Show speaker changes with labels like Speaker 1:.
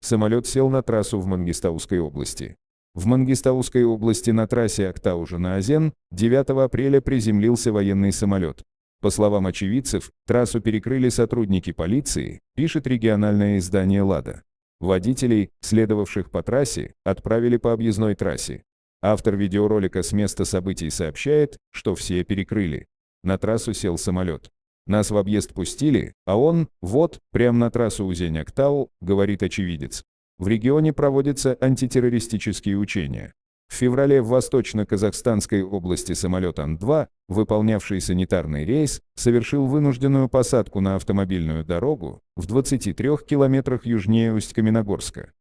Speaker 1: самолет сел на трассу в Мангистауской области. В Мангистауской области на трассе Актау-Жена-Азен 9 апреля приземлился военный самолет. По словам очевидцев, трассу перекрыли сотрудники полиции, пишет региональное издание «Лада». Водителей, следовавших по трассе, отправили по объездной трассе. Автор видеоролика с места событий сообщает, что все перекрыли. На трассу сел самолет. Нас в объезд пустили, а он, вот, прямо на трассу Узень-Актау, говорит очевидец. В регионе проводятся антитеррористические учения. В феврале в Восточно-Казахстанской области самолет Ан-2, выполнявший санитарный рейс, совершил вынужденную посадку на автомобильную дорогу в 23 километрах южнее Усть-Каменогорска.